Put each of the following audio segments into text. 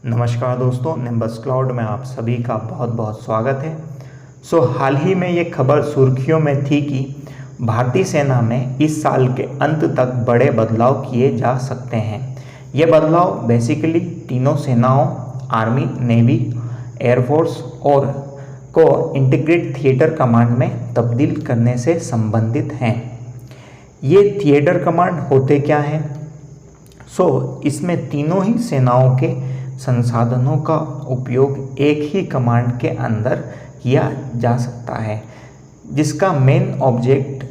नमस्कार दोस्तों, nimbus cloud में आप सभी का बहुत बहुत स्वागत है। हाल ही में ये खबर सुर्खियों में थी कि भारतीय सेना में इस साल के अंत तक बड़े बदलाव किए जा सकते हैं। ये बदलाव बेसिकली तीनों सेनाओं आर्मी, नेवी, एयरफोर्स और को इंटीग्रेटेड थिएटर कमांड में तब्दील करने से संबंधित हैं। ये थिएटर कमांड होते क्या हैं? इसमें तीनों ही सेनाओं के संसाधनों का उपयोग एक ही कमांड के अंदर किया जा सकता है, जिसका मेन ऑब्जेक्ट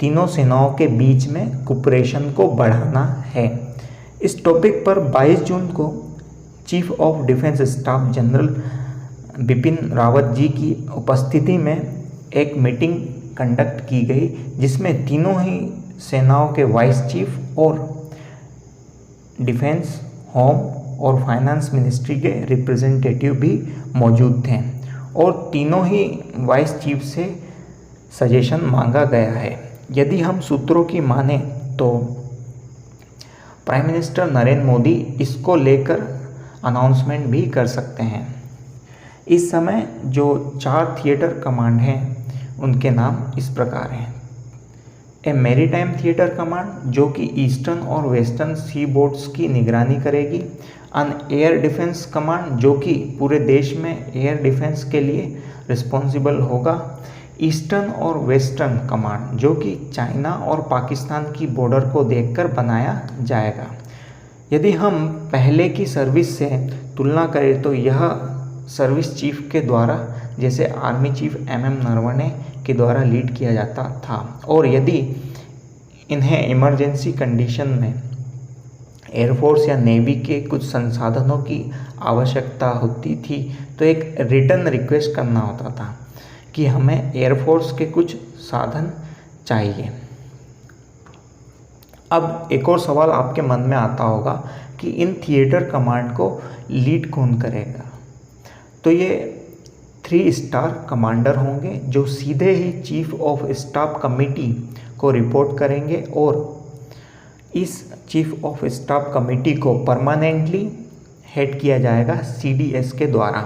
तीनों सेनाओं के बीच में कोऑपरेशन को बढ़ाना है। इस टॉपिक पर 22 जून को chief of defence staff general Bipin Rawat ji की उपस्थिति में एक मीटिंग कंडक्ट की गई, जिसमें तीनों ही सेनाओं के वाइस चीफ और डिफेंस, होम और फाइनेंस मिनिस्ट्री के रिप्रेजेंटेटिव भी मौजूद थे और तीनों ही वाइस चीफ से सजेशन मांगा गया है। यदि हम सूत्रों की माने तो प्राइम मिनिस्टर नरेंद्र मोदी इसको लेकर अनाउंसमेंट भी कर सकते हैं। इस समय जो 4 थिएटर कमांड हैं उनके नाम इस प्रकार हैं। ए मैरीटाइम थिएटर कमांड, जो कि ईस्टर्न और वेस्टर्न सी बोर्ड्स की निगरानी करेगी। अन एयर डिफेंस कमांड, जो कि पूरे देश में एयर डिफेंस के लिए रिस्पॉन्सिबल होगा। ईस्टर्न और वेस्टर्न कमांड, जो कि चाइना और पाकिस्तान की बॉर्डर को देखकर बनाया जाएगा। यदि हम पहले की सर्विस से तुलना करें तो यह सर्विस चीफ के द्वारा, जैसे आर्मी चीफ MM नरवणे के द्वारा लीड किया जाता था, और यदि इन्हें इमरजेंसी कंडीशन में एयरफोर्स या नेवी के कुछ संसाधनों की आवश्यकता होती थी तो एक रिटर्न रिक्वेस्ट करना होता था कि हमें एयरफोर्स के कुछ साधन चाहिए। अब एक और सवाल आपके मन में आता होगा कि इन थिएटर कमांड को लीड कौन करेगा? तो ये 3 स्टार कमांडर होंगे जो सीधे ही चीफ ऑफ स्टाफ कमेटी को रिपोर्ट करेंगे और इस चीफ ऑफ स्टाफ कमेटी को परमानेंटली हेड किया जाएगा CDS के द्वारा।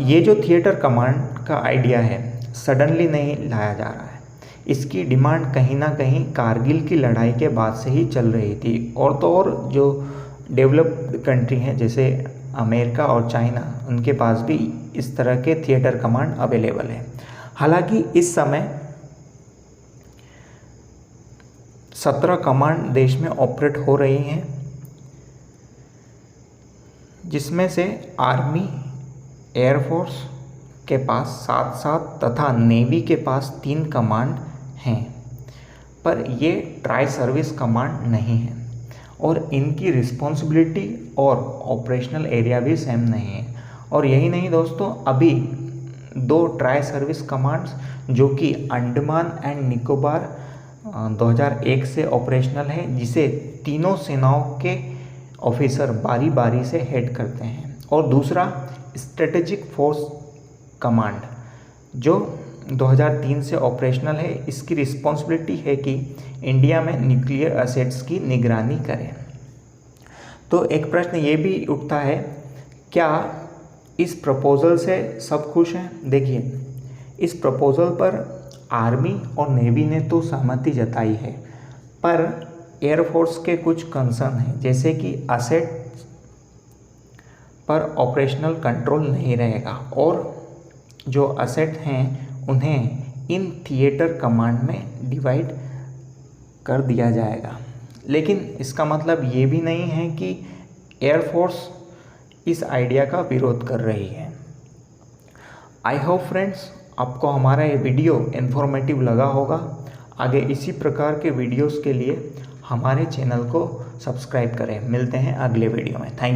ये जो थिएटर कमांड का आइडिया है सडनली नहीं लाया जा रहा है। इसकी डिमांड कहीं ना कहीं कारगिल की लड़ाई के बाद से ही चल रही थी, और तो और जो डेवलप्ड कंट्री हैं जैसे अमेरिका और चाइना, उनके पास भी इस तरह के थिएटर कमांड अवेलेबल है। हालांकि इस समय 17 कमांड देश में ऑपरेट हो रही हैं, जिसमें से आर्मी, एयरफोर्स के पास 7 तथा नेवी के पास 3 कमांड हैं, पर ये ट्राई सर्विस कमांड नहीं है और इनकी रिस्पॉन्सिबिलिटी और ऑपरेशनल एरिया भी सेम नहीं है। और यही नहीं दोस्तों, अभी 2 ट्राई सर्विस कमांड्स जो कि अंडमान एंड निकोबार 2001 से ऑपरेशनल है, जिसे तीनों सेनाओं के ऑफिसर बारी बारी से हेड करते हैं। और दूसरा स्ट्रेटेजिक फोर्स कमांड जो 2003 से ऑपरेशनल है, इसकी रिस्पॉन्सिबिलिटी है कि इंडिया में न्यूक्लियर असेट्स की निगरानी करें। तो एक प्रश्न ये भी उठता है, क्या इस प्रपोज़ल से सब खुश हैं? देखिए, इस प्रपोज़ल पर आर्मी और नेवी ने तो सहमति जताई है, पर एयरफोर्स के कुछ कंसर्न हैं, जैसे कि असेट पर ऑपरेशनल कंट्रोल नहीं रहेगा और जो असेट हैं उन्हें इन थिएटर कमांड में डिवाइड कर दिया जाएगा। लेकिन इसका मतलब ये भी नहीं है कि एयरफोर्स इस आइडिया का विरोध कर रही है। आई होप फ्रेंड्स आपको हमारा ये वीडियो इन्फॉर्मेटिव लगा होगा। आगे इसी प्रकार के वीडियोस के लिए हमारे चैनल को सब्सक्राइब करें। मिलते हैं अगले वीडियो में। Thank you.